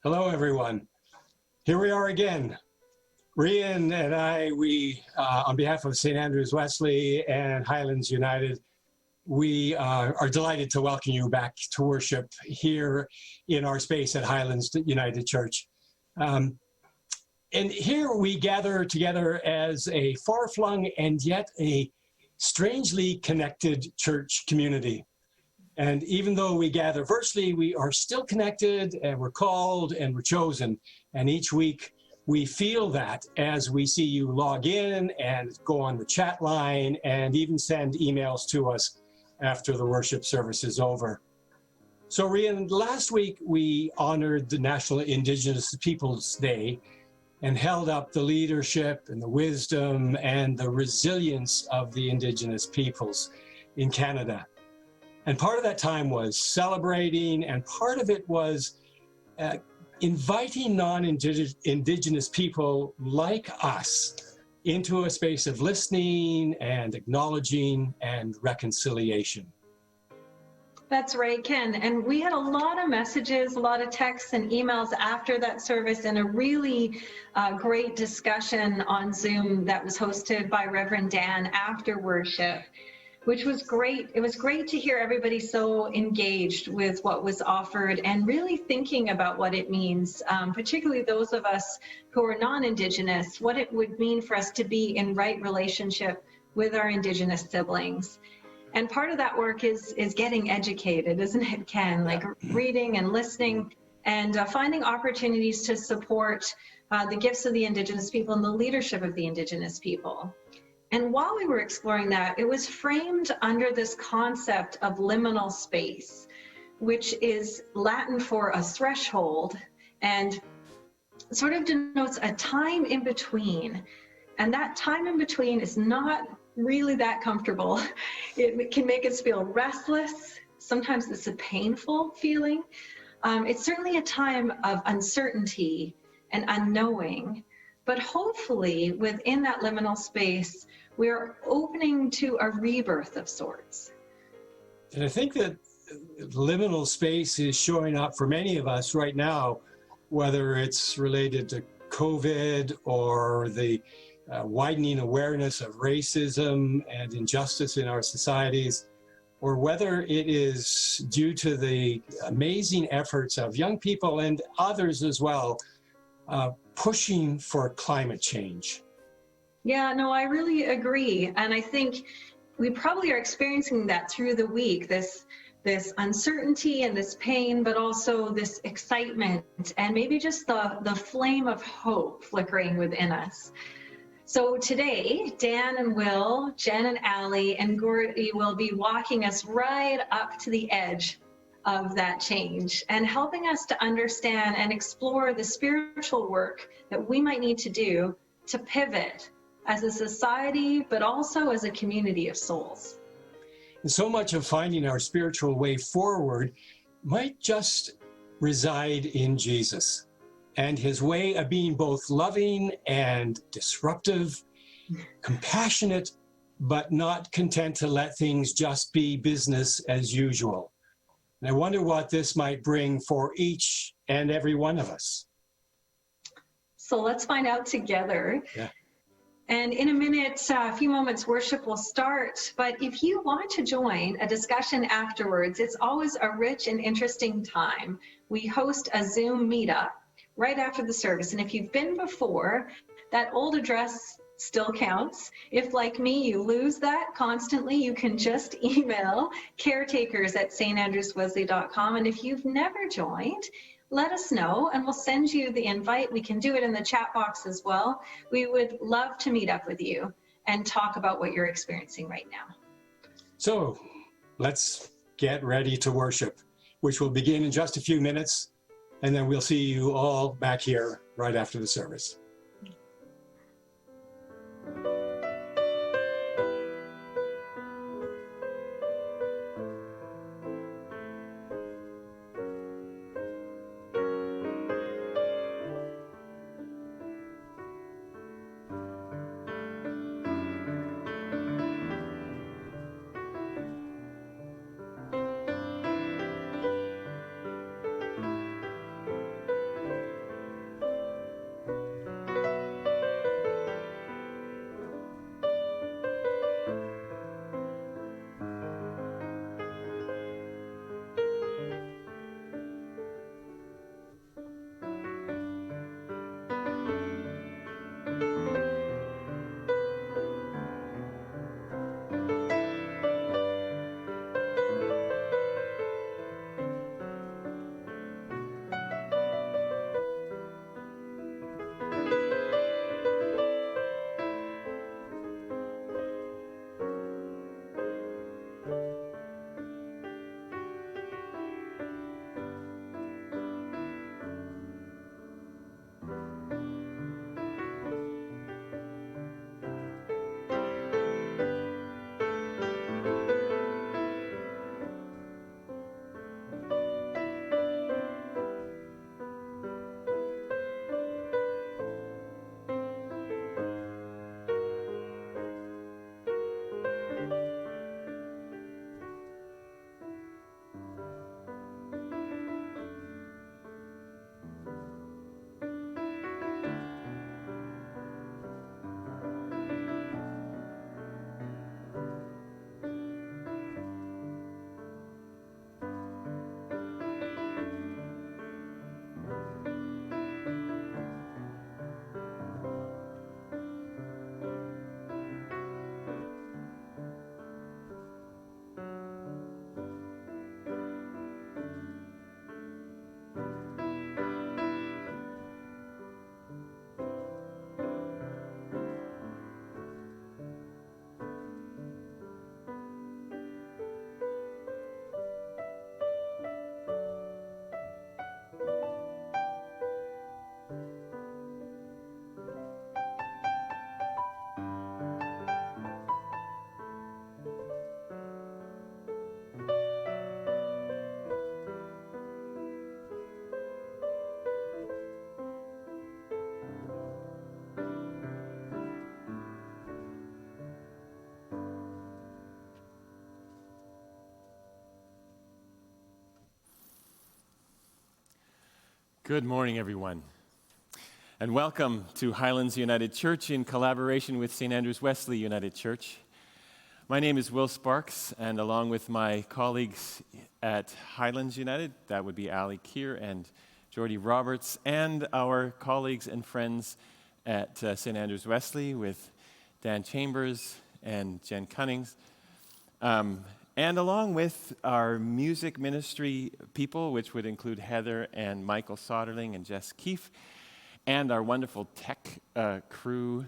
Hello, everyone. Here we are again. Rian and I, on behalf of St. Andrews Wesley and Highlands United, we are delighted to welcome you back to worship here in our space at Highlands United Church. And here we gather together as a far-flung and yet a strangely connected church community. And even though we gather virtually, we are still connected, and we're called and we're chosen. And each week we feel that as we see you log in and go on the chat line and even send emails to us after the worship service is over. So Rian, last week we honored the National Indigenous Peoples Day and held up the leadership and the wisdom and the resilience of the Indigenous peoples in Canada. And part of that time was celebrating, and part of it was inviting non-Indigenous people like us into a space of listening and acknowledging and reconciliation. That's right, Ken. And we had a lot of messages, a lot of texts and emails after that service, and a really great discussion on Zoom that was hosted by Reverend Dan after worship, which was great. It was great to hear everybody so engaged with what was offered and really thinking about what it means, particularly those of us who are non-Indigenous, what it would mean for us to be in right relationship with our Indigenous siblings. And part of that work is getting educated, isn't it, Ken? Like reading and listening and finding opportunities to support the gifts of the Indigenous people and the leadership of the Indigenous people. And while we were exploring that, it was framed under this concept of liminal space, which is Latin for a threshold and sort of denotes a time in between. And that time in between is not really that comfortable. It can make us feel restless. Sometimes it's a painful feeling. It's certainly a time of uncertainty and unknowing, but hopefully within that liminal space, we're opening to a rebirth of sorts. And I think that liminal space is showing up for many of us right now, whether it's related to COVID or the widening awareness of racism and injustice in our societies, or whether it is due to the amazing efforts of young people and others as well, pushing for climate change. Yeah, no, I really agree. And I think we probably are experiencing that through the week, this uncertainty and this pain, but also this excitement and maybe just the flame of hope flickering within us. So today, Dan and Will, Jen and Allie, and Geordie will be walking us right up to the edge of that change and helping us to understand and explore the spiritual work that we might need to do to pivot as a society, but also as a community of souls. And so much of finding our spiritual way forward might just reside in Jesus and his way of being both loving and disruptive, compassionate, but not content to let things just be business as usual. And I wonder what this might bring for each and every one of us. So let's find out together. Yeah. And in a minute, a few moments, worship will start. But if you want to join a discussion afterwards, it's always a rich and interesting time. We host a Zoom meetup right after the service. And if you've been before, that old address still counts. If, like me, you lose that constantly, you can just email caretakers@standrewswesley.com. And if you've never joined, let us know and we'll send you the invite. We can do it in the chat box as well. We would love to meet up with you and talk about what you're experiencing right now. So let's get ready to worship, which will begin in just a few minutes. And then we'll see you all back here right after the service. Good morning, everyone, and welcome to Highlands United Church in collaboration with St. Andrews Wesley United Church. My name is Will Sparks, and along with my colleagues at Highlands United, that would be Allie, Keir, and Geordie Roberts, and our colleagues and friends at St. Andrews Wesley with Dan Chambers and Jen Cunnings, and along with our music ministry people, which would include Heather and Michael Soderling and Jess Keefe, and our wonderful tech crew,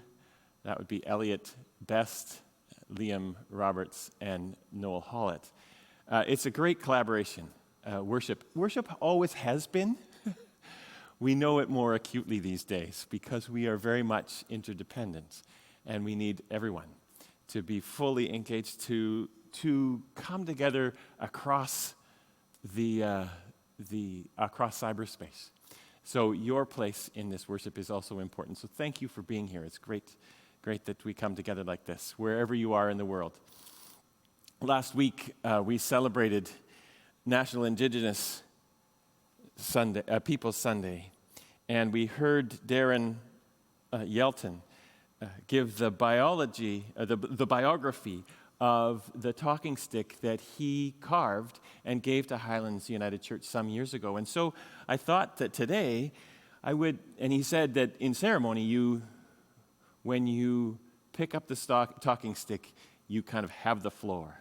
that would be Elliot Best, Liam Roberts, and Noel Hollett. It's a great collaboration. Worship always has been. We know it more acutely these days because we are very much interdependent, and we need everyone to be fully engaged to come together across across cyberspace. So your place in this worship is also important. So thank you for being here. It's great that we come together like this, wherever you are in the world. Last week, we celebrated National Indigenous Sunday, People's Sunday, and we heard Darren Yelton give the biography of the talking stick that he carved and gave to Highlands United Church some years ago. And so I thought that today and he said that in ceremony, when you pick up the talking stick, you kind of have the floor.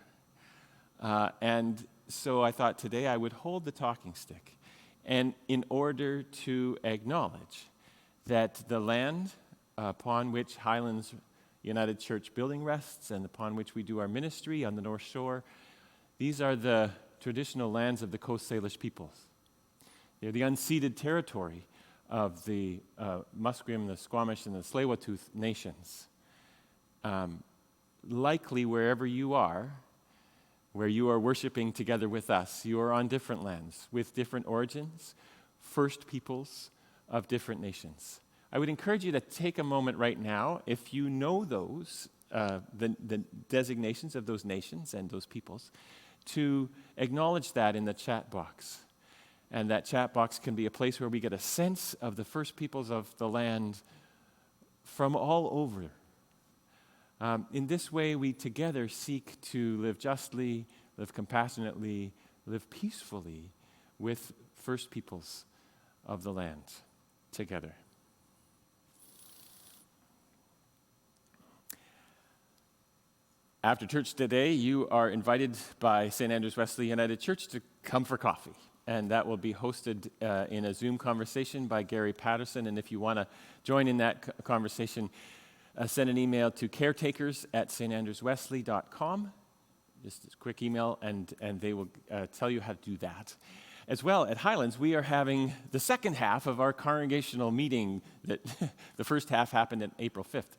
And so I thought today I would hold the talking stick, and in order to acknowledge that the land upon which Highlands United Church building rests and upon which we do our ministry on the North Shore, these are the traditional lands of the Coast Salish peoples. They're the unceded territory of the Musqueam, the Squamish, and the Tsleil-Waututh nations. Likely wherever you are, where you are worshiping together with us, you are on different lands with different origins, first peoples of different nations. I would encourage you to take a moment right now, if you know those, the designations of those nations and those peoples, to acknowledge that in the chat box. And that chat box can be a place where we get a sense of the first peoples of the land from all over. In this way, we together seek to live justly, live compassionately, live peacefully with first peoples of the land together. After church today, you are invited by St. Andrews Wesley United Church to come for coffee. And that will be hosted in a Zoom conversation by Gary Patterson. And if you want to join in that conversation, send an email to caretakers@standrewswesley.com. Just a quick email, and they will tell you how to do that. As well, at Highlands, we are having the second half of our congregational meeting. That the first half happened on April 5th.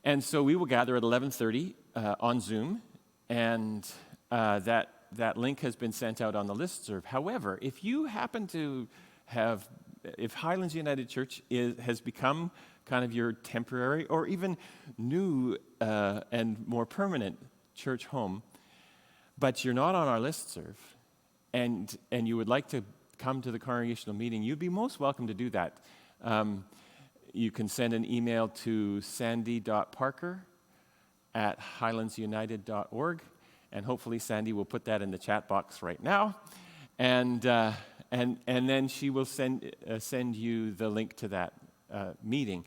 And so we will gather at 11:30 on Zoom, and that link has been sent out on the listserv. However, if you happen to if Highlands United Church has become kind of your temporary or even new and more permanent church home, but you're not on our listserv, and you would like to come to the congregational meeting, you'd be most welcome to do that. You can send an email to sandy.parker@highlandsunited.org, and hopefully Sandy will put that in the chat box right now, and then she will send you the link to that meeting.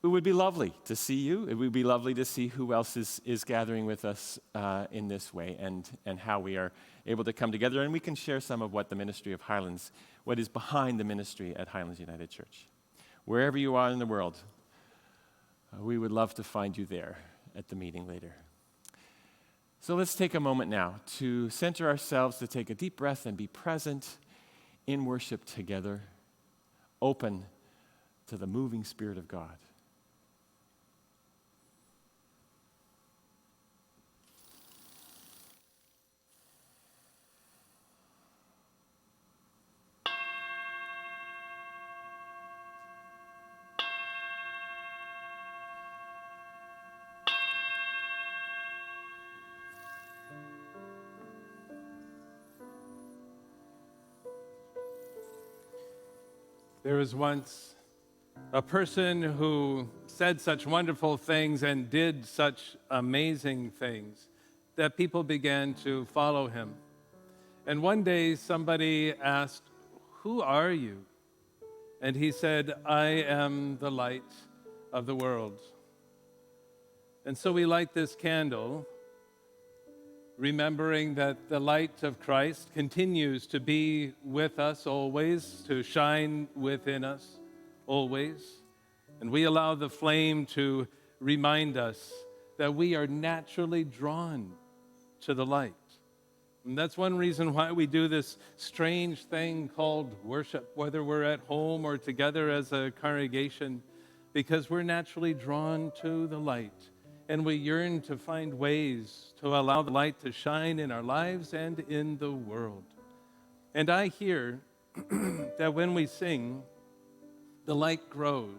It would be lovely to see you. It would be lovely to see who else is gathering with us in this way, and how we are able to come together, and we can share some of what the ministry of Highlands, what is behind the ministry at Highlands United Church. Wherever you are in the world, we would love to find you there at the meeting later. So let's take a moment now to center ourselves, to take a deep breath and be present in worship together, open to the moving Spirit of God. There was once a person who said such wonderful things and did such amazing things that people began to follow him. And one day somebody asked, "Who are you?" And he said, "I am the light of the world." And so we light this candle, remembering that the light of Christ continues to be with us always, to shine within us always. And we allow the flame to remind us that we are naturally drawn to the light. And that's one reason why we do this strange thing called worship, whether we're at home or together as a congregation, because we're naturally drawn to the light. And we yearn to find ways to allow the light to shine in our lives and in the world. And I hear that when we sing, the light grows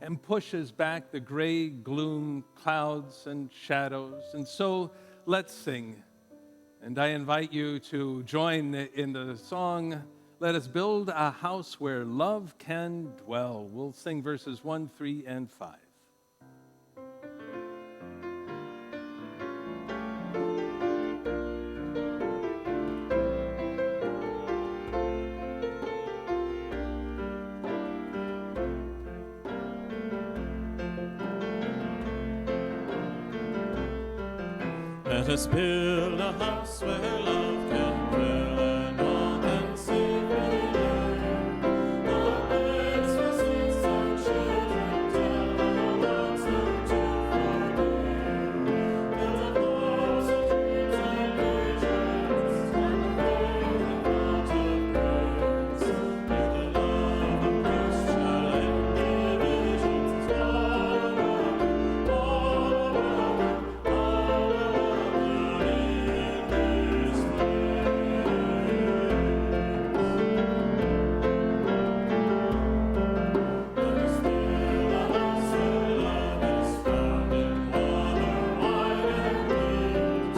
and pushes back the gray gloom, clouds and shadows. And so let's sing. And I invite you to join in the song, "Let Us Build a House Where Love Can Dwell." We'll sing verses 1, 3, and 5. Let us build a house where love can dwell and all can safely live. Our birds will sing, our children tell, our words learn to forgive. Build up hopes and dreams and visions, and the faith and fount of praise. May the love of Christ shall end divisions. All around, all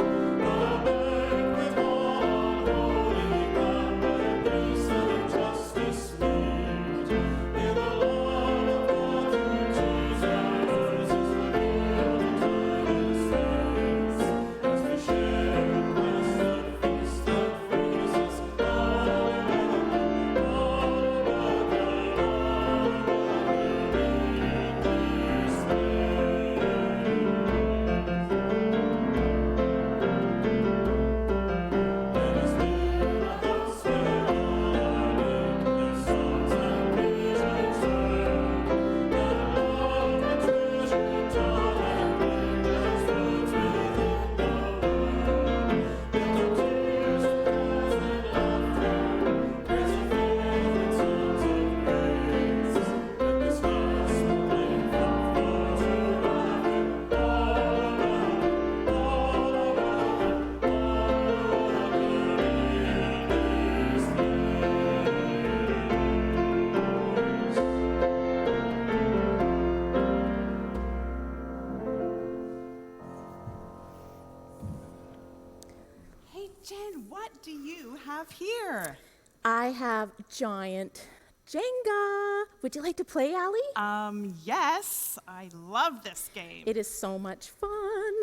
around, all Jen, what do you have here? I have giant Jenga. Would you like to play, Allie? Yes, I love this game. It is so much fun.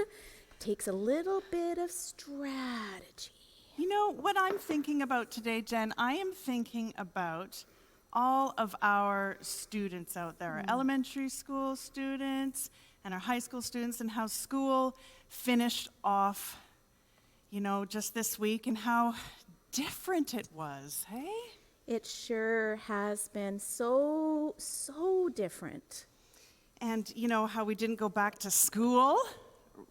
Takes a little bit of strategy. You know what I'm thinking about today, Jen? I am thinking about all of our students out there, our elementary school students and our high school students, and how school finished off, just this week, and how different it was, hey? It sure has been so different. And how we didn't go back to school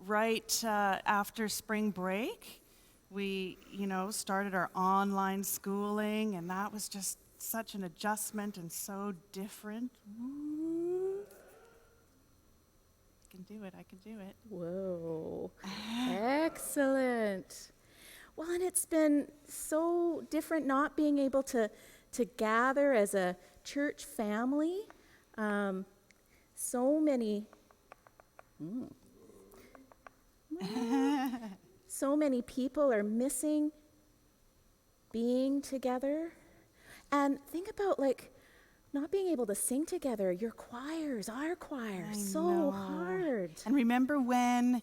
right after spring break. We, started our online schooling, and that was just such an adjustment and so different. I can do it. Whoa, excellent. Well, and it's been so different not being able to gather as a church family. So many people are missing being together. And think about not being able to sing together, your choirs, our choir, I so know. hard. And remember when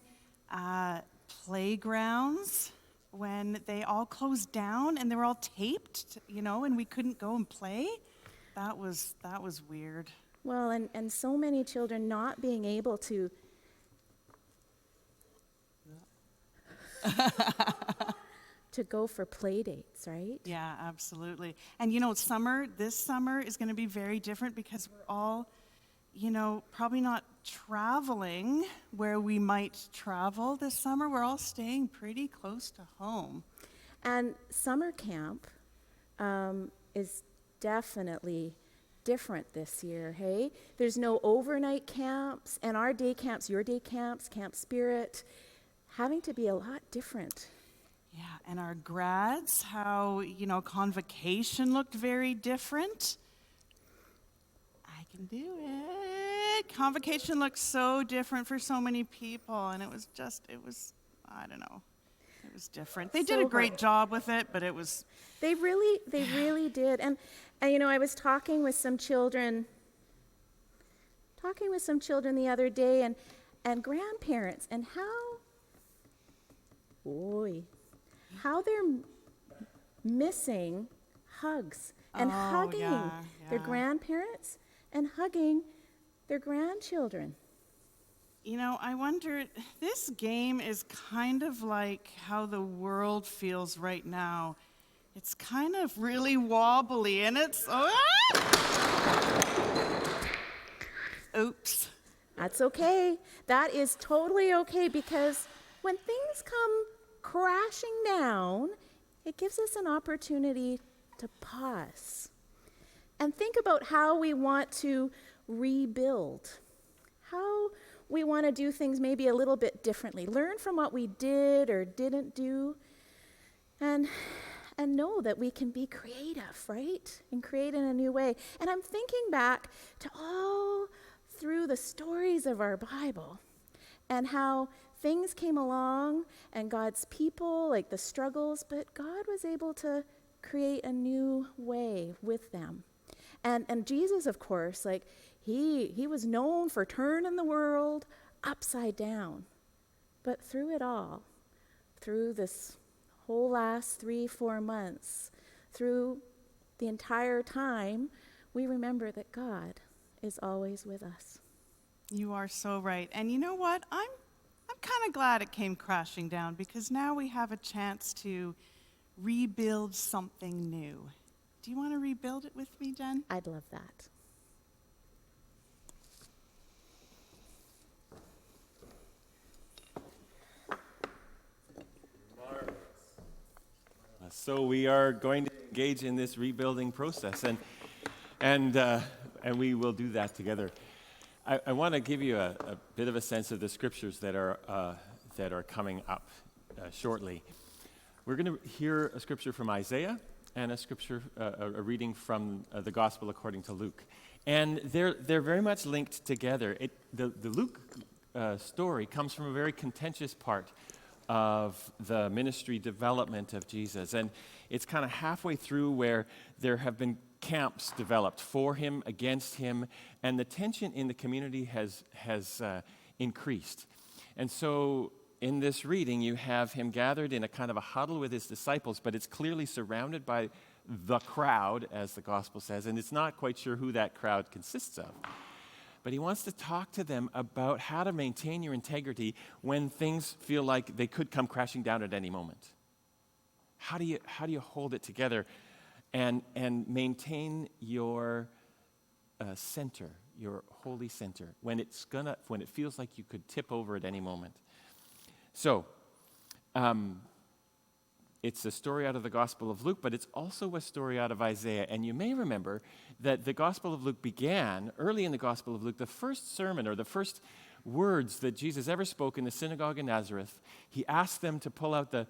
playgrounds, when they all closed down and they were all taped, and we couldn't go and play? That was weird. Well, and so many children not being able to to go for play dates, right? Yeah, absolutely. And this summer is going to be very different because we're all, probably not traveling where we might travel this summer. We're all staying pretty close to home. And summer camp is definitely different this year, hey? There's no overnight camps, and our day camps, your day camps, Camp Spirit, having to be a lot different. Yeah, and our grads, how, convocation looked very different. I can do it. Convocation looked so different for so many people, and it was, I don't know. It was different. They did a great job with it, but it was... They really did. And I was talking with some children the other day, and grandparents, and how they're missing hugs and hugging their grandparents and hugging their grandchildren. I wonder, this game is kind of like how the world feels right now. It's kind of really wobbly, and it's... Oops. That's okay. That is totally okay, because when things come crashing down, it gives us an opportunity to pause and think about how we want to rebuild, how we want to do things maybe a little bit differently, learn from what we did or didn't do, and know that we can be creative, right? And create in a new way. And I'm thinking back to all through the stories of our Bible and how things came along and God's people, like the struggles, but God was able to create a new way with them. And Jesus, of course, like he was known for turning the world upside down. But through it all, through this whole last 3-4 months, through the entire time, we remember that God is always with us. You are so right. And you know what? I'm kind of glad it came crashing down, because now we have a chance to rebuild something new. Do you want to rebuild it with me, Jen? I'd love that. So we are going to engage in this rebuilding process, and we will do that together. I want to give you a bit of a sense of the scriptures that are coming up shortly. We're going to hear a scripture from Isaiah and a reading from the Gospel according to Luke, and they're very much linked together. The Luke story comes from a very contentious part of the ministry development of Jesus, and it's kind of halfway through where there have been camps developed for him, against him, and the tension in the community has increased. And so in this reading, you have him gathered in a kind of a huddle with his disciples, but it's clearly surrounded by the crowd, as the gospel says, and it's not quite sure who that crowd consists of. But he wants to talk to them about how to maintain your integrity when things feel like they could come crashing down at any moment. How do you hold it together and maintain your center, your holy center, when it feels like you could tip over at any moment? So, it's a story out of the Gospel of Luke, but it's also a story out of Isaiah. And you may remember that the Gospel of Luke began, early in the Gospel of Luke, the first sermon or the first words that Jesus ever spoke in the synagogue in Nazareth. He asked them to pull out the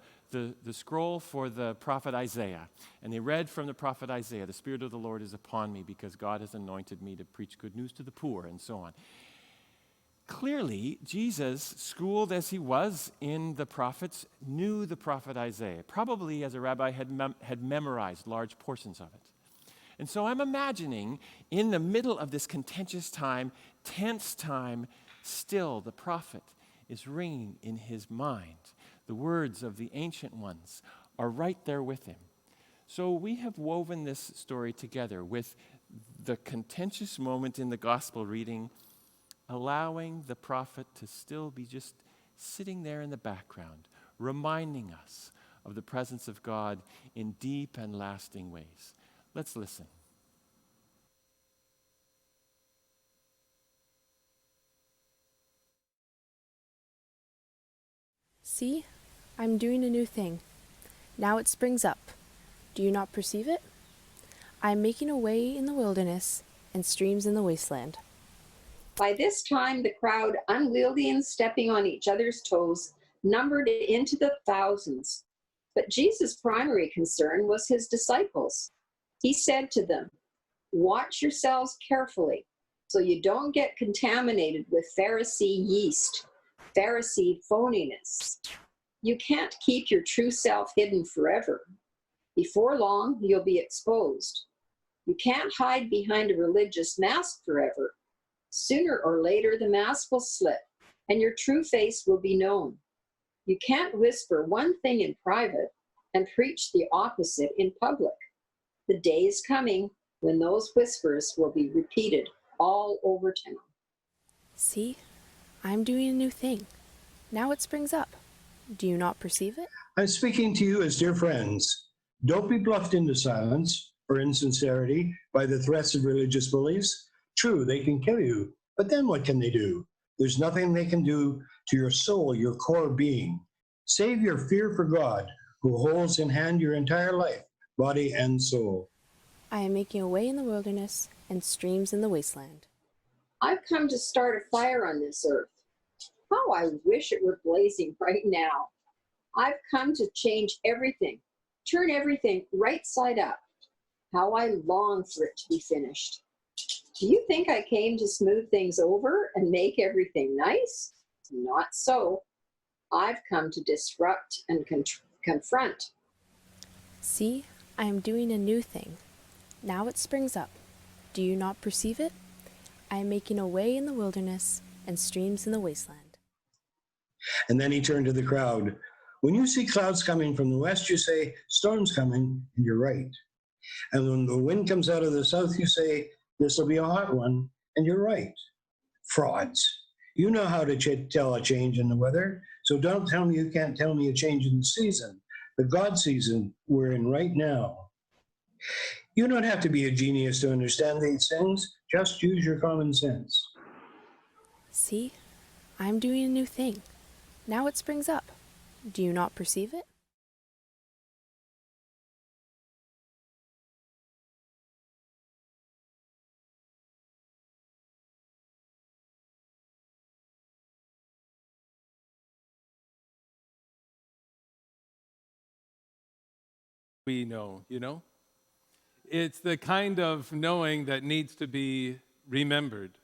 scroll for the prophet Isaiah. And they read from the prophet Isaiah, "The Spirit of the Lord is upon me because God has anointed me to preach good news to the poor," and so on. Clearly, Jesus, schooled as he was in the prophets, knew the prophet Isaiah. Probably, as a rabbi, had memorized large portions of it. And so I'm imagining in the middle of this contentious time, tense time, still the prophet is ringing in his mind. The words of the ancient ones are right there with him. So we have woven this story together with the contentious moment in the gospel reading, allowing the prophet to still be just sitting there in the background, reminding us of the presence of God in deep and lasting ways. Let's listen. See, I'm doing a new thing. Now it springs up. Do you not perceive it? I am making a way in the wilderness and streams in the wasteland. By this time, the crowd, unwieldy and stepping on each other's toes, numbered into the thousands. But Jesus' primary concern was his disciples. He said to them, "Watch yourselves carefully so you don't get contaminated with Pharisee yeast, Pharisee phoniness. You can't keep your true self hidden forever. Before long, you'll be exposed. You can't hide behind a religious mask forever. Sooner or later, the mask will slip, and your true face will be known. You can't whisper one thing in private and preach the opposite in public. The day is coming when those whispers will be repeated all over town." See, I'm doing a new thing. Now it springs up. Do you not perceive it? I'm speaking to you as dear friends. Don't be bluffed into silence or insincerity by the threats of religious bullies. True, they can kill you, but then what can they do? There's nothing they can do to your soul, your core being. Save your fear for God, who holds in hand your entire life, body and soul. I am making a way in the wilderness and streams in the wasteland. I've come to start a fire on this earth. How I wish it were blazing right now. I've come to change everything, turn everything right side up. How I long for it to be finished. Do you think I came to smooth things over and make everything nice? Not so. I've come to disrupt and confront. See, I am doing a new thing. Now it springs up. Do you not perceive it? I am making a way in the wilderness and streams in the wasteland. And then he turned to the crowd. When you see clouds coming from the west, you say, "Storm's coming," and you're right. And when the wind comes out of the south, you say, "This will be a hot one," and you're right. Frauds. You know how to tell a change in the weather, so don't tell me you can't tell me a change in the season, the God season we're in right now. You don't have to be a genius to understand these things. Just use your common sense. See, I'm doing a new thing. Now it springs up. Do you not perceive it? We know, It's the kind of knowing that needs to be remembered.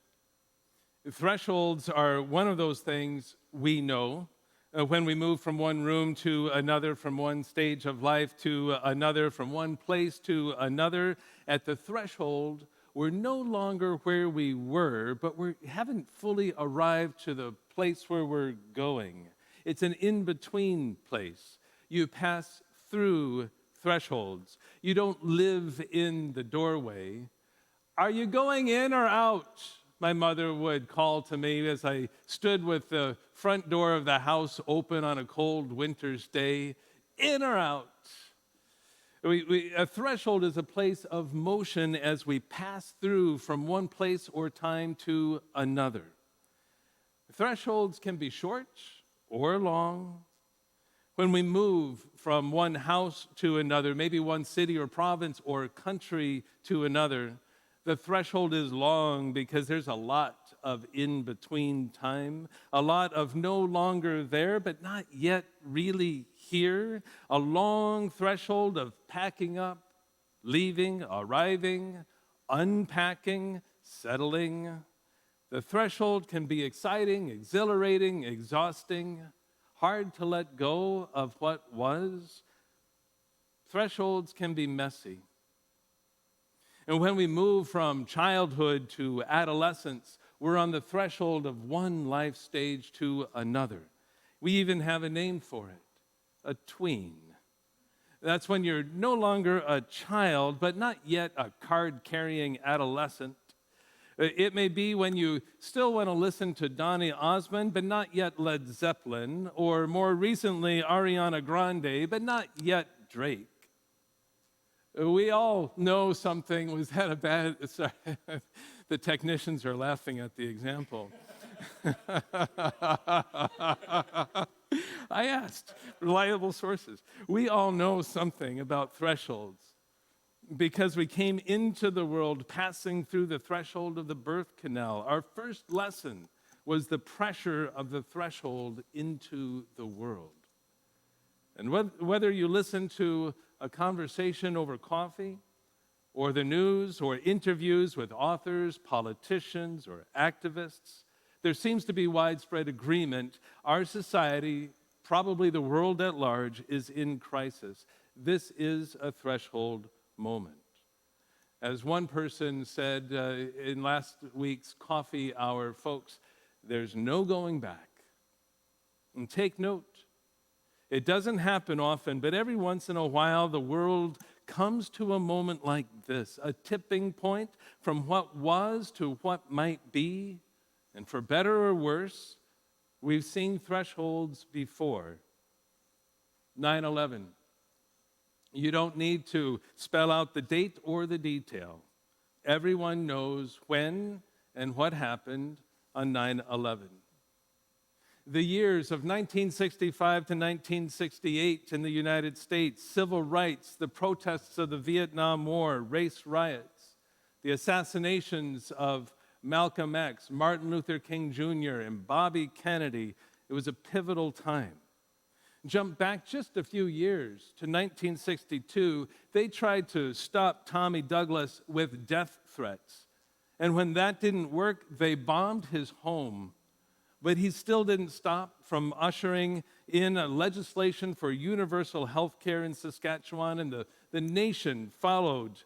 Thresholds are one of those things we know. When we move from one room to another, from one stage of life to another, from one place to another, at the threshold, we're no longer where we were, but we haven't fully arrived to the place where we're going. It's an in-between place. You pass through thresholds. You don't live in the doorway. Are you going in or out? My mother would call to me as I stood with the front door of the house open on a cold winter's day. In or out? A threshold is a place of motion as we pass through from one place or time to another. Thresholds can be short or long. When we move from one house to another, maybe one city or province or country to another, the threshold is long because there's a lot of in-between time, a lot of no longer there, but not yet really here, a long threshold of packing up, leaving, arriving, unpacking, settling. The threshold can be exciting, exhilarating, exhausting, hard to let go of what was. Thresholds can be messy. And when we move from childhood to adolescence, we're on the threshold of one life stage to another. We even have a name for it, a tween. That's when you're no longer a child, but not yet a card-carrying adolescent. It may be when you still want to listen to Donny Osmond, but not yet Led Zeppelin, or more recently, Ariana Grande, but not yet Drake. We all know something. Was that a bad? Sorry, the technicians are laughing at the example. I asked reliable sources. We all know something about thresholds because we came into the world passing through the threshold of the birth canal. Our first lesson was the pressure of the threshold into the world. And whether you listen to a conversation over coffee, or the news, or interviews with authors, politicians, or activists, there seems to be widespread agreement. Our society, probably the world at large, is in crisis. This is a threshold moment. As one person said in last week's coffee hour, folks, there's no going back. And take note, it doesn't happen often, but every once in a while the world comes to a moment like this, a tipping point from what was to what might be. And for better or worse, we've seen thresholds before. 9/11. You don't need to spell out the date or the detail. Everyone knows when and what happened on 9/11. The years of 1965 to 1968 in the United States, civil rights, the protests of the Vietnam War, race riots, the assassinations of Malcolm X, Martin Luther King Jr., and Bobby Kennedy. It was a pivotal time. Jump back just a few years to 1962, they tried to stop Tommy Douglas with death threats. And when that didn't work, they bombed his home. But he still didn't stop from ushering in a legislation for universal health care in Saskatchewan, and the nation followed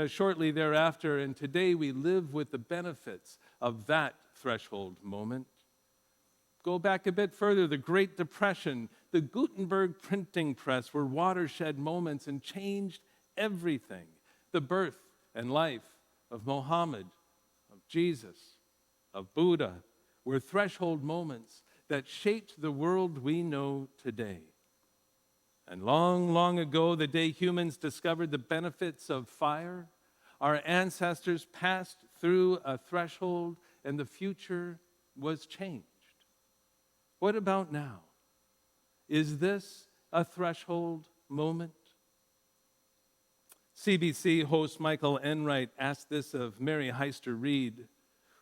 shortly thereafter, and today we live with the benefits of that threshold moment. Go back a bit further, the Great Depression, the Gutenberg printing press were watershed moments and changed everything. The birth and life of Muhammad, of Jesus, of Buddha, were threshold moments that shaped the world we know today. And long, long ago, the day humans discovered the benefits of fire, our ancestors passed through a threshold and the future was changed. What about now? Is this a threshold moment? CBC host Michael Enright asked this of Mary Heister-Reid,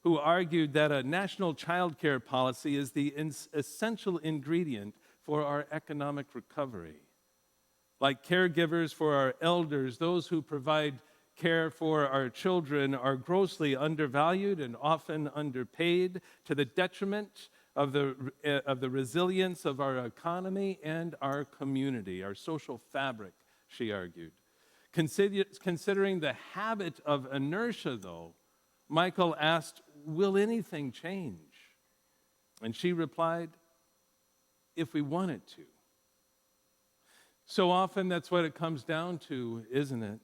who argued that a national child care policy is the essential ingredient for our economic recovery. Like caregivers for our elders, those who provide care for our children are grossly undervalued and often underpaid, to the detriment of the resilience of our economy and our community, our social fabric, she argued. Considering the habit of inertia, though, Michael asked, will anything change? And she replied, if we wanted to. So often that's what it comes down to, isn't it?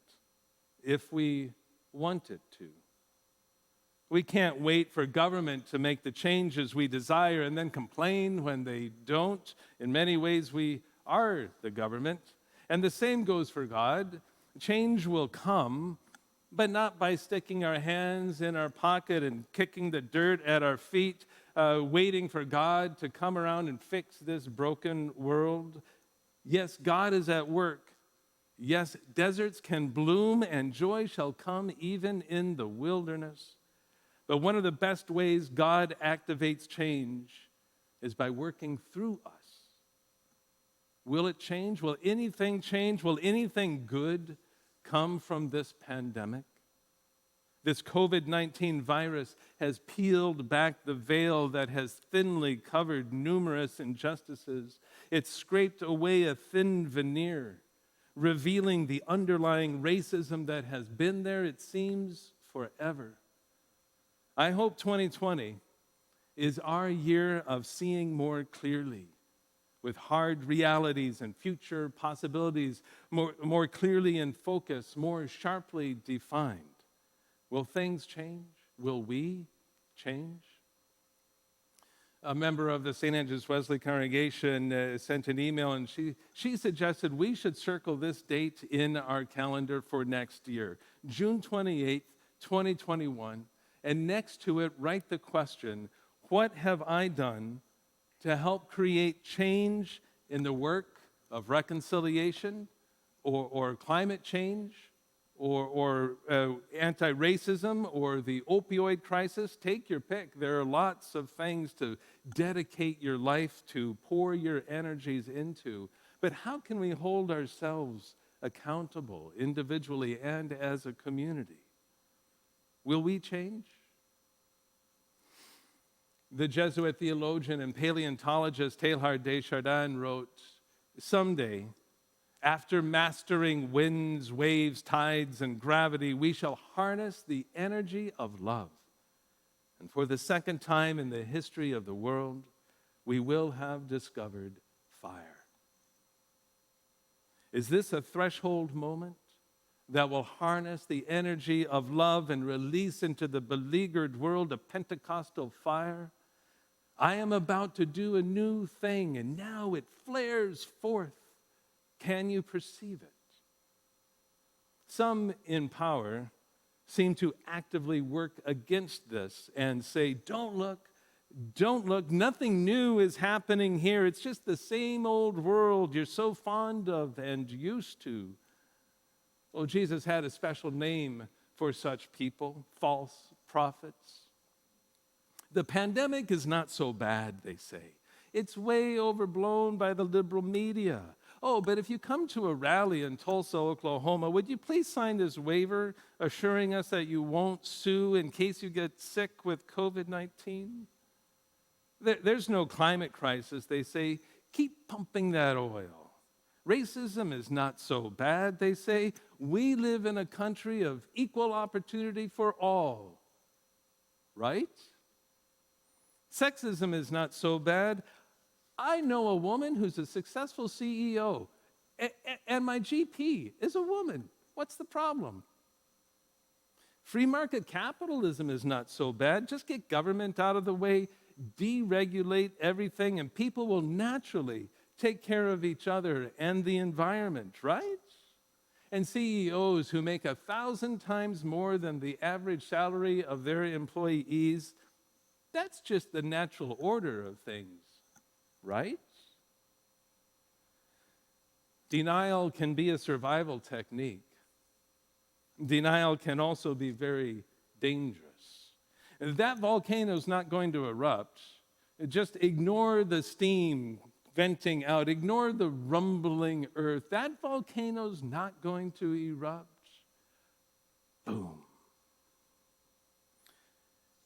If we wanted to. We can't wait for government to make the changes we desire and then complain when they don't. In many ways, we are the government. And the same goes for God. Change will come, but not by sticking our hands in our pocket and kicking the dirt at our feet, waiting for God to come around and fix this broken world. Yes, God is at work. Yes, deserts can bloom and joy shall come even in the wilderness. But one of the best ways God activates change is by working through us. Will it change? Will anything change? Will anything good come from this pandemic? This COVID-19 virus has peeled back the veil that has thinly covered numerous injustices. It's scraped away a thin veneer, revealing the underlying racism that has been there, it seems, forever. I hope 2020 is our year of seeing more clearly, with hard realities and future possibilities more clearly in focus, more sharply defined. Will things change? Will we change? A member of the St. Andrews Wesley congregation sent an email, and she suggested we should circle this date in our calendar for next year, June 28th, 2021, and next to it, write the question, what have I done to help create change in the work of reconciliation or climate change or anti-racism or the opioid crisis? Take your pick. There are lots of things to dedicate your life to, pour your energies into. But how can we hold ourselves accountable individually and as a community? Will we change? The Jesuit theologian and paleontologist Teilhard de Chardin wrote, "Someday, after mastering winds, waves, tides, and gravity, we shall harness the energy of love. And for the second time in the history of the world, we will have discovered fire." Is this a threshold moment that will harness the energy of love and release into the beleaguered world a Pentecostal fire? I am about to do a new thing, and now it flares forth. Can you perceive it? Some in power seem to actively work against this and say, don't look, nothing new is happening here. It's just the same old world you're so fond of and used to. Well, Jesus had a special name for such people, false prophets. The pandemic is not so bad, they say. It's way overblown by the liberal media. Oh, but if you come to a rally in Tulsa, Oklahoma, would you please sign this waiver assuring us that you won't sue in case you get sick with COVID-19? There's no climate crisis, they say. Keep pumping that oil. Racism is not so bad, they say. We live in a country of equal opportunity for all, right? Sexism is not so bad. I know a woman who's a successful CEO, and my GP is a woman. What's the problem? Free market capitalism is not so bad. Just get government out of the way, deregulate everything, and people will naturally take care of each other and the environment, right? And CEOs who make 1,000 times more than the average salary of their employees, that's just the natural order of things, right? Denial can be a survival technique. Denial can also be very dangerous. If that volcano's not going to erupt, just ignore the steam venting out, ignore the rumbling earth. That volcano's not going to erupt. Boom.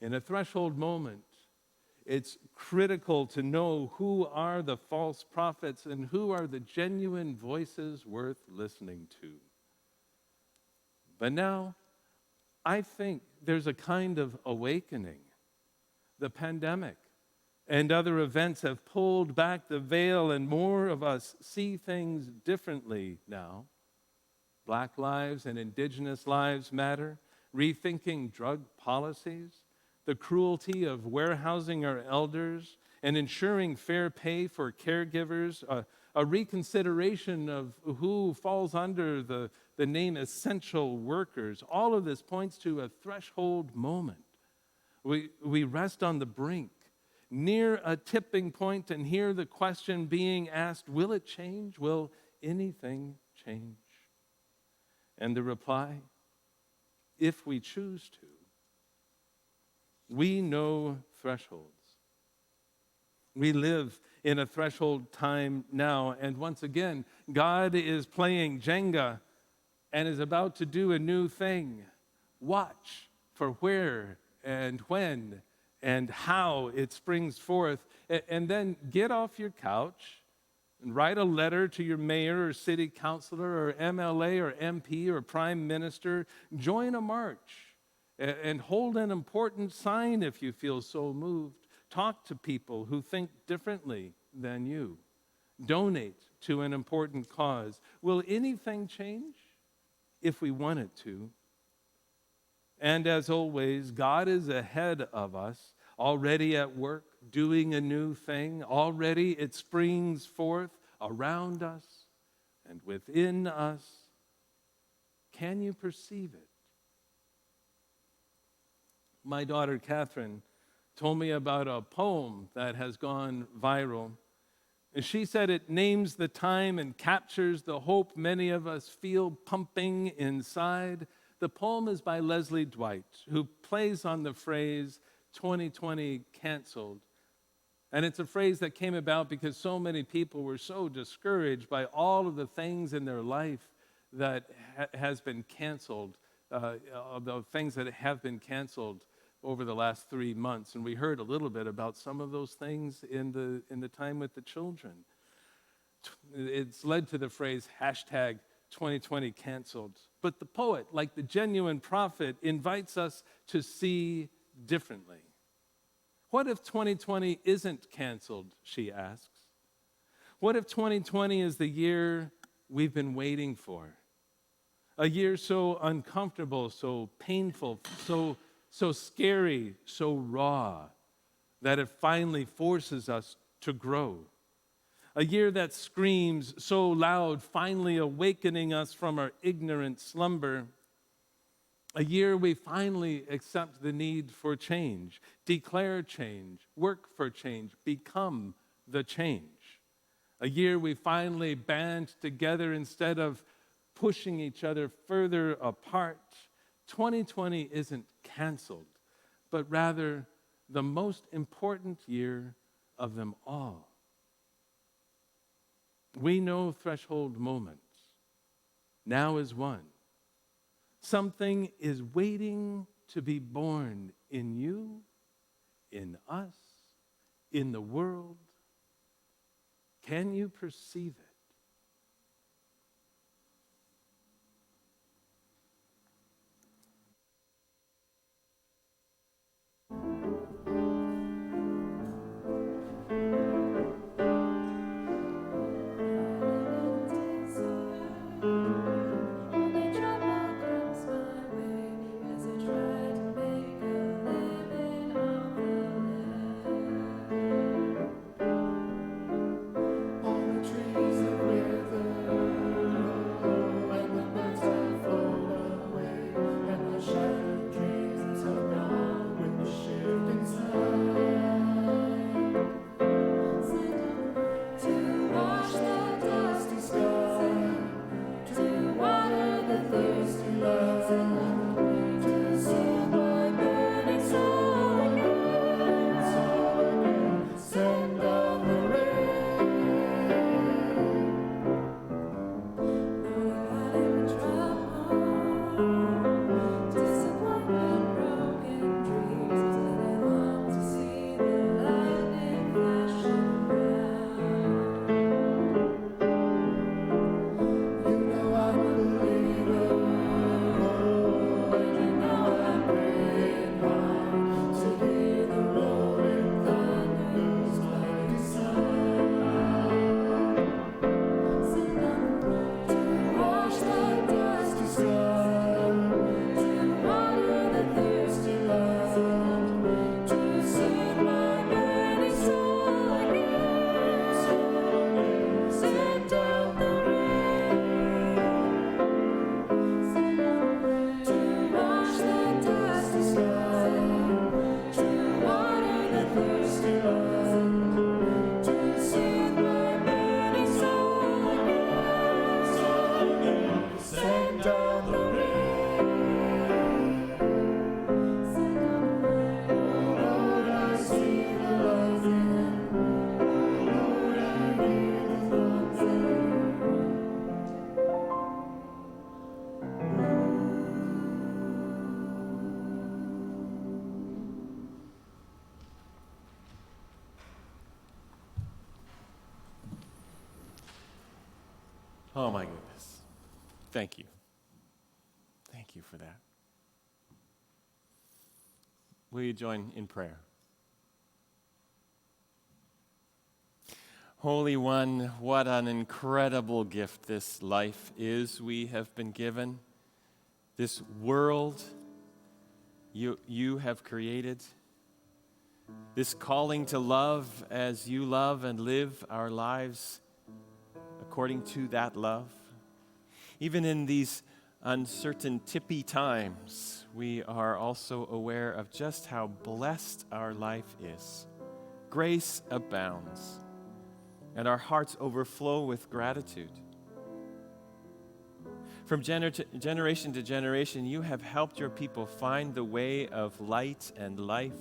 In a threshold moment, it's critical to know who are the false prophets and who are the genuine voices worth listening to. But now, I think there's a kind of awakening. The pandemic and other events have pulled back the veil, and more of us see things differently now. Black lives and Indigenous lives matter, rethinking drug policies, the cruelty of warehousing our elders, and ensuring fair pay for caregivers, a reconsideration of who falls under the name essential workers. All of this points to a threshold moment. We rest on the brink, near a tipping point, and hear the question being asked, will it change? Will anything change? And the reply, if we choose to. We know thresholds. We live in a threshold time now, and once again, God is playing Jenga and is about to do a new thing. Watch for where and when and how it springs forth, and then get off your couch, And write a letter to your mayor or city councilor or MLA or MP or prime minister. Join a march and hold an important sign if you feel so moved. Talk to people who think differently than you. Donate to an important cause. Will anything change? If we want it to. And as always, God is ahead of us, already at work, doing a new thing. Already it springs forth around us and within us. Can you perceive it? My daughter Catherine told me about a poem that has gone viral. She said it names the time and captures the hope many of us feel pumping inside. The poem is by Leslie Dwight, who plays on the phrase 2020 canceled. And it's a phrase that came about because so many people were so discouraged by all of the things in their life that has been canceled, the things that have been canceled over the last 3 months. And we heard a little bit about some of those things in the time with the children. It's led to the phrase hashtag 2020 canceled. But the poet, like the genuine prophet, invites us to see differently. What if 2020 isn't canceled, she asks. What if 2020 is the year we've been waiting for? A year so uncomfortable, so painful, so scary, so raw, that it finally forces us to grow. A year that screams so loud, finally awakening us from our ignorant slumber. A year we finally accept the need for change, declare change, work for change, become the change. A year we finally band together instead of pushing each other further apart. 2020 isn't canceled, but rather the most important year of them all. We know threshold moments. Now is one. Something is waiting to be born in you, in us, in the world. Can you perceive it? Trees Oh my goodness. Thank you. Thank you for that. Will you join in prayer? Holy One, what an incredible gift this life is we have been given. This world you have created. This calling to love as you love and live our lives according to that love. Even in these uncertain, tippy times, we are also aware of just how blessed our life is. Grace abounds, and our hearts overflow with gratitude. From generation to generation, you have helped your people find the way of light and life,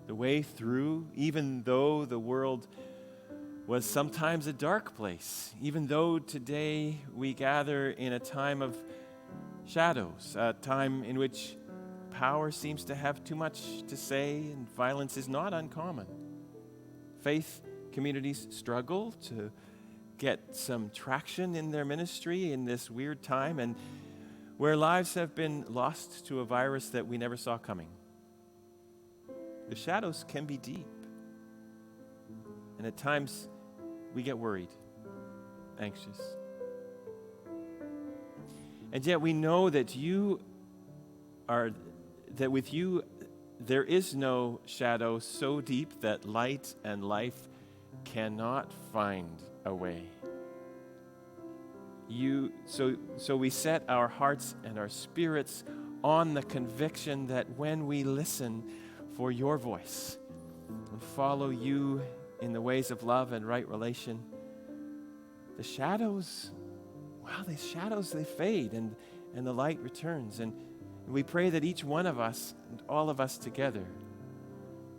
the way through, even though the world was sometimes a dark place, even though today we gather in a time of shadows, a time in which power seems to have too much to say and violence is not uncommon. Faith communities struggle to get some traction in their ministry in this weird time, and where lives have been lost to a virus that we never saw coming. The shadows can be deep, and at times we get worried, anxious. And yet we know that that with you there is no shadow so deep that light and life cannot find a way. So we set our hearts and our spirits on the conviction that when we listen for your voice and follow you in the ways of love and right relation, the shadows, they fade and the light returns. And we pray that each one of us and all of us together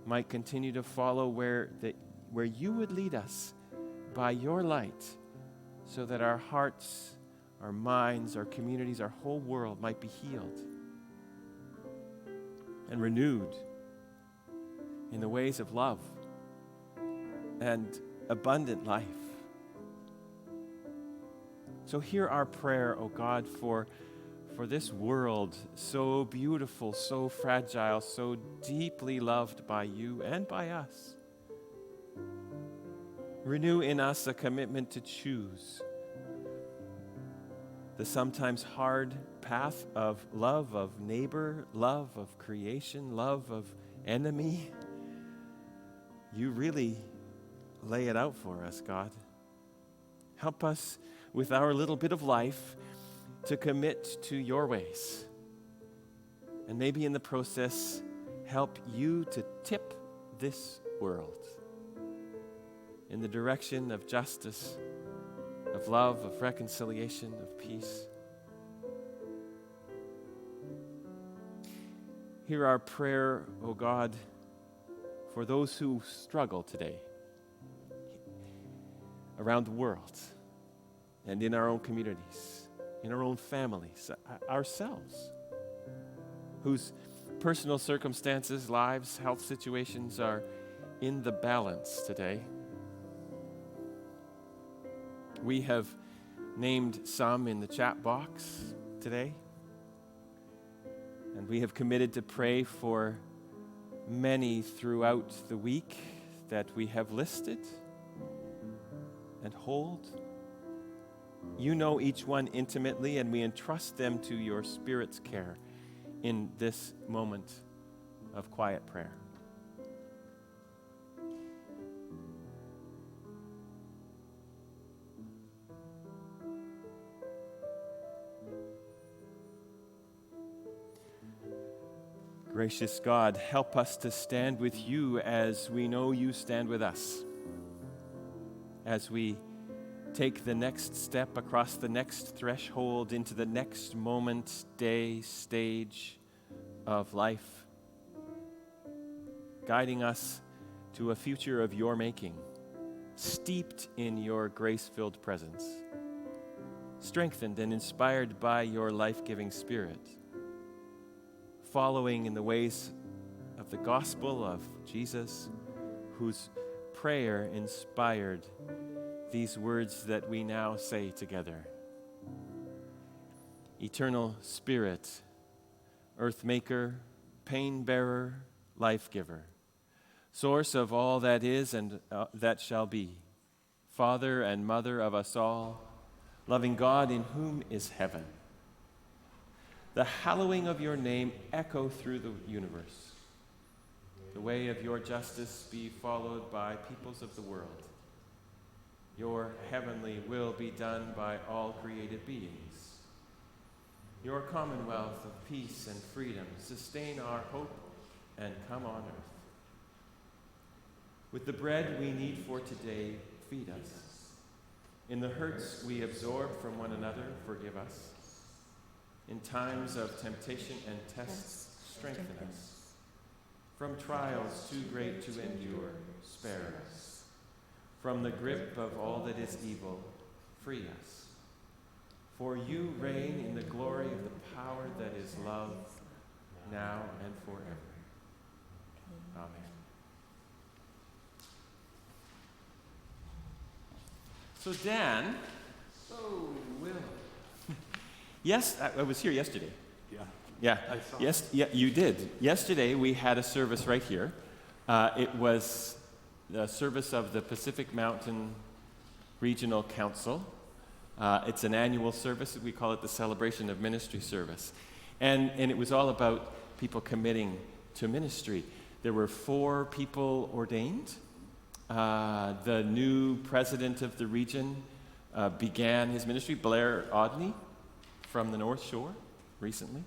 might continue to follow where you would lead us by your light, so that our hearts, our minds, our communities, our whole world might be healed and renewed in the ways of love and abundant life. So hear our prayer, O God, for this world so beautiful, so fragile, so deeply loved by you and by us. Renew in us a commitment to choose the sometimes hard path of love of neighbor, love of creation, love of enemy. You really lay it out for us, God. Help us with our little bit of life to commit to your ways. And maybe in the process, help you to tip this world in the direction of justice, of love, of reconciliation, of peace. Hear our prayer, O God, for those who struggle today around the world and in our own communities, in our own families, ourselves, whose personal circumstances, lives, health situations are in the balance today. We have named some in the chat box today, and we have committed to pray for many throughout the week that we have listed and hold. You know each one intimately, and we entrust them to your Spirit's care in this moment of quiet prayer. Gracious God, help us to stand with you as we know you stand with us. As we take the next step across the next threshold into the next moment, day, stage of life, guiding us to a future of your making, steeped in your grace-filled presence, strengthened and inspired by your life-giving Spirit, following in the ways of the gospel of Jesus, whose prayer inspired these words that we now say together. Eternal Spirit, earth maker, pain bearer, life giver, source of all that is and that shall be, Father and Mother of us all, loving God in whom is heaven. The hallowing of your name echo through the universe. The way of your justice be followed by peoples of the world. Your heavenly will be done by all created beings. Your commonwealth of peace and freedom sustain our hope and come on earth. With the bread we need for today, feed us. In the hurts we absorb from one another, forgive us. In times of temptation and tests, strengthen us. From trials too great to endure, spare us. From the grip of all that is evil, free us. For you reign in the glory of the power that is love, now and forever. Amen. So Dan, Will. Yes, I was here yesterday. Yeah. I saw. Yes, yeah, you did. Yesterday we had a service right here. It was the service of the Pacific Mountain Regional Council. It's an annual service. We call it the Celebration of Ministry service. And it was all about people committing to ministry. There were 4 people ordained. The new president of the region began his ministry, Blair Odney, from the North Shore recently.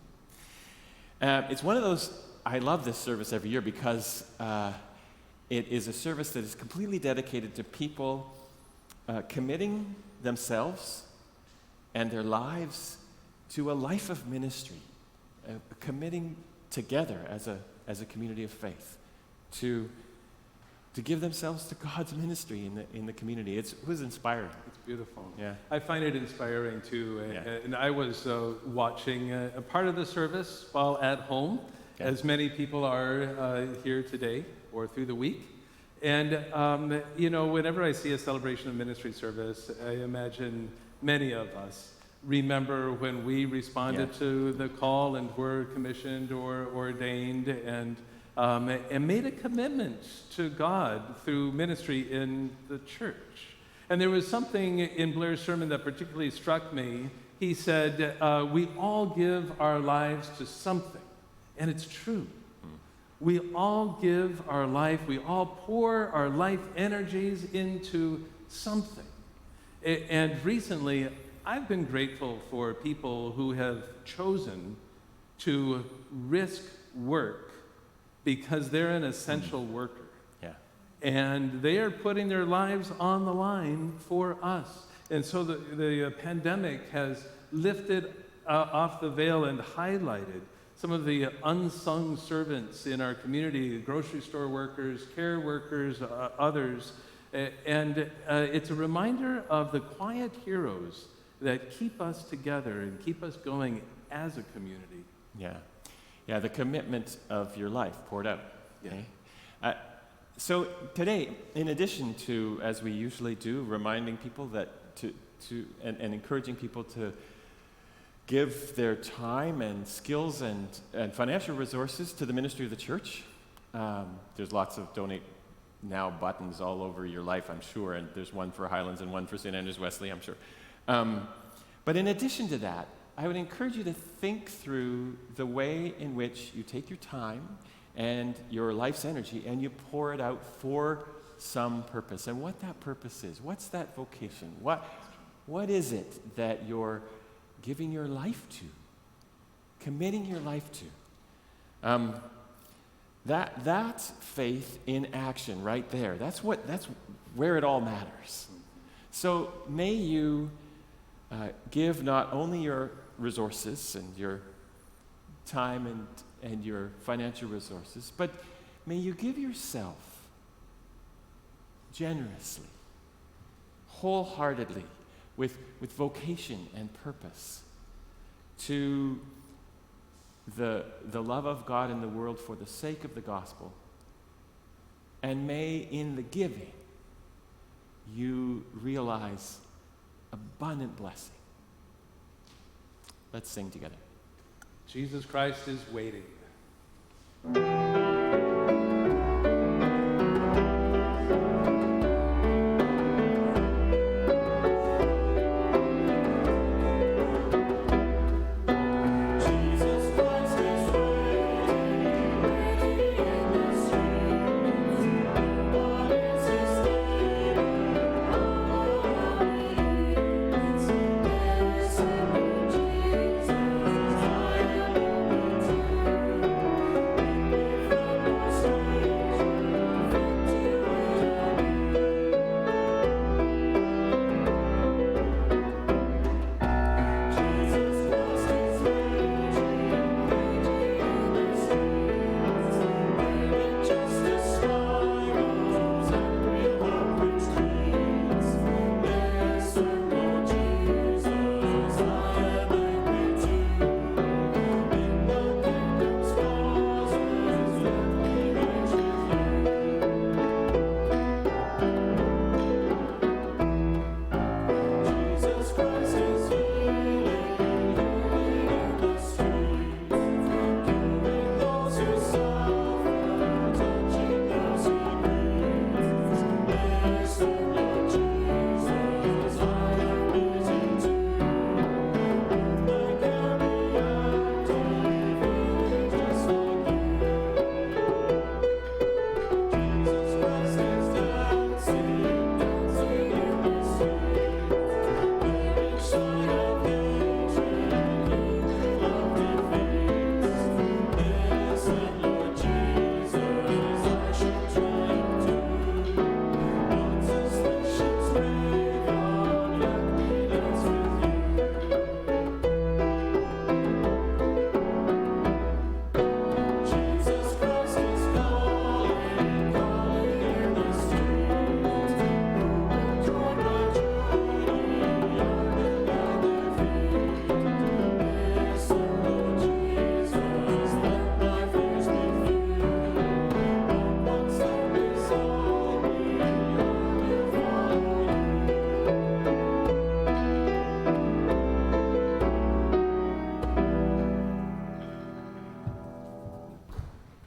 It's one of those, I love this service every year because it is a service that is completely dedicated to people committing themselves and their lives to a life of ministry, committing together as a community of faith to give themselves to God's ministry in the community. It was inspiring. It's beautiful. Yeah. I find it inspiring too. Yeah. And I was watching a part of the service while at home, as many people are here today or through the week. And, whenever I see a celebration of ministry service, I imagine many of us remember when we responded to the call and were commissioned or ordained and made a commitment to God through ministry in the church. And there was something in Blair's sermon that particularly struck me. He said, we all give our lives to something. And it's true. We all give our life, we all pour our life energies into something. And recently, I've been grateful for people who have chosen to risk work because they're an essential worker. Yeah. And they are putting their lives on the line for us. And so the pandemic has lifted off the veil and highlighted some of the unsung servants in our community, grocery store workers, care workers, others. And it's a reminder of the quiet heroes that keep us together and keep us going as a community. Yeah, the commitment of your life poured out. Yeah. Okay? So today, in addition to, as we usually do, reminding people that and encouraging people to give their time and skills and financial resources to the ministry of the church. There's lots of donate now buttons all over your life, I'm sure, and there's one for Highlands and one for St. Andrews Wesley, I'm sure. But in addition to that, I would encourage you to think through the way in which you take your time and your life's energy and you pour it out for some purpose, and what that purpose is. What's that vocation? What is it that you're giving your life to, committing your life to? That's faith in action right there. That's where it all matters. So may you give not only your resources and your time and your financial resources, but may you give yourself generously, wholeheartedly, with vocation and purpose to the love of God in the world for the sake of the gospel. And may in the giving you realize abundant blessing. Let's sing together. Jesus Christ is waiting.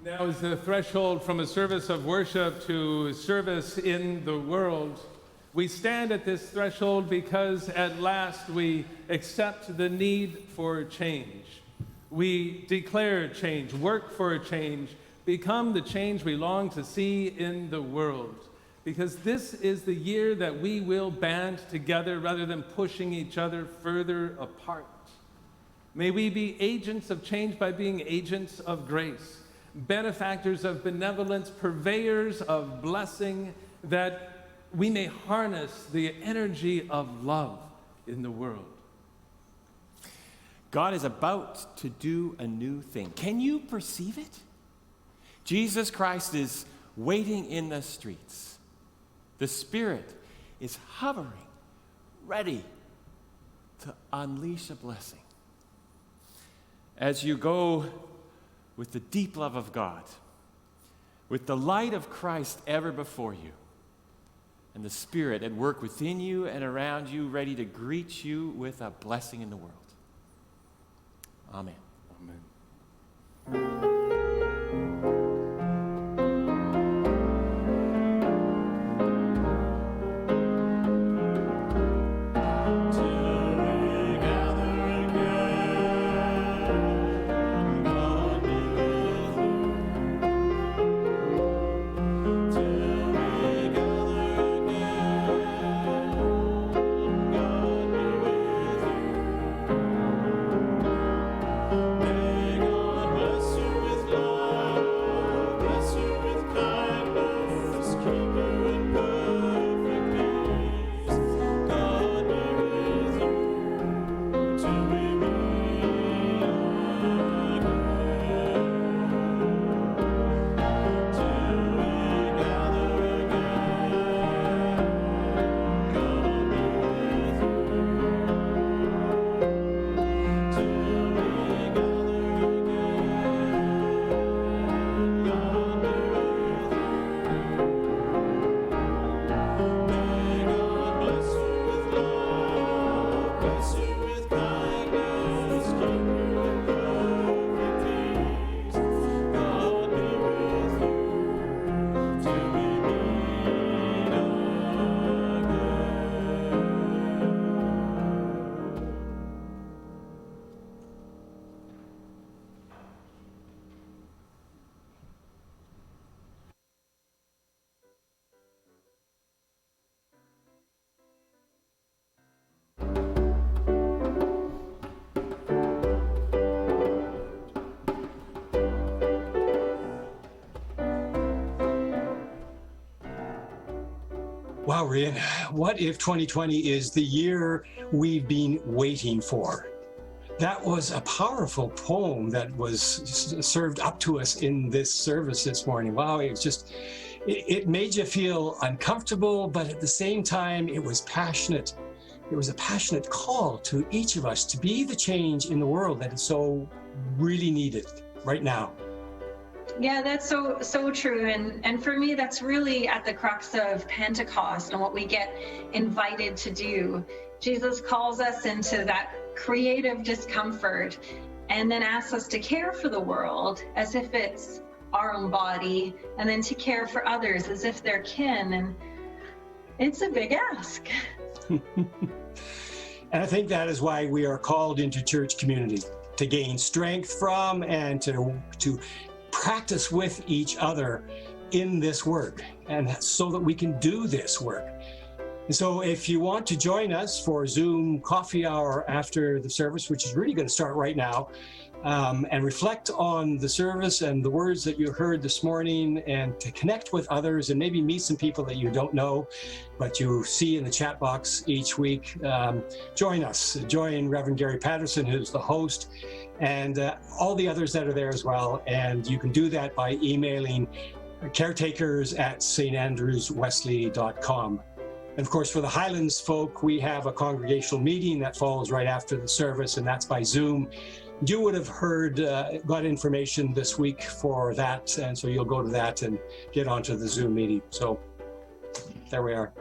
Now is the threshold from a service of worship to service in the world. We stand at this threshold because at last we accept the need for change. We declare change, work for a change, become the change we long to see in the world. Because this is the year that we will band together rather than pushing each other further apart. May we be agents of change by being agents of grace, benefactors of benevolence, purveyors of blessing, that we may harness the energy of love in the world. God is about to do a new thing. Can you perceive it? Jesus Christ is waiting in the streets. The Spirit is hovering, ready to unleash a blessing. As you go with the deep love of God, with the light of Christ ever before you, and the Spirit at work within you and around you, ready to greet you with a blessing in the world. Amen. Amen. May God bless you. Wow, Rian, what if 2020 is the year we've been waiting for? That was a powerful poem that was served up to us in this service this morning. Wow, it was just, it made you feel uncomfortable, but at the same time, it was passionate. It was a passionate call to each of us to be the change in the world that is so really needed right now. Yeah, that's so true. And for me, that's really at the crux of Pentecost and what we get invited to do. Jesus calls us into that creative discomfort and then asks us to care for the world as if it's our own body, and then to care for others as if they're kin. And it's a big ask. And I think that is why we are called into church community, to gain strength from and to practice with each other in this work, and so that we can do this work. And so if you want to join us for Zoom coffee hour after the service, which is really going to start right now, and reflect on the service and the words that you heard this morning, and to connect with others and maybe meet some people that you don't know, but you see in the chat box each week, join us. Join Reverend Gary Patterson, who's the host, and all the others that are there as well. And you can do that by emailing caretakers@standrewswesley.com. And of course, for the Highlands folk, we have a congregational meeting that follows right after the service, and that's by Zoom. You would have got information this week for that, and so you'll go to that and get onto the Zoom meeting. So there we are.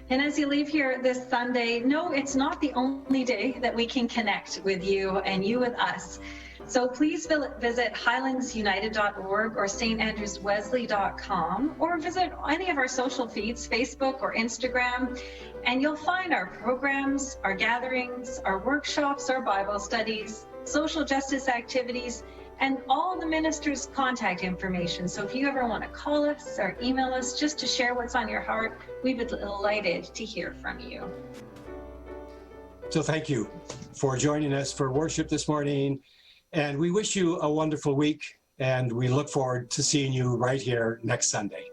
And as you leave here this Sunday, no, it's not the only day that we can connect with you and you with us. So please visit highlandsunited.org or standrewswesley.com, or visit any of our social feeds, Facebook or Instagram, and you'll find our programs, our gatherings, our workshops, our Bible studies, social justice activities, and all the ministers' contact information. So if you ever want to call us or email us just to share what's on your heart, we'd be delighted to hear from you. So thank you for joining us for worship this morning. And we wish you a wonderful week, and we look forward to seeing you right here next Sunday.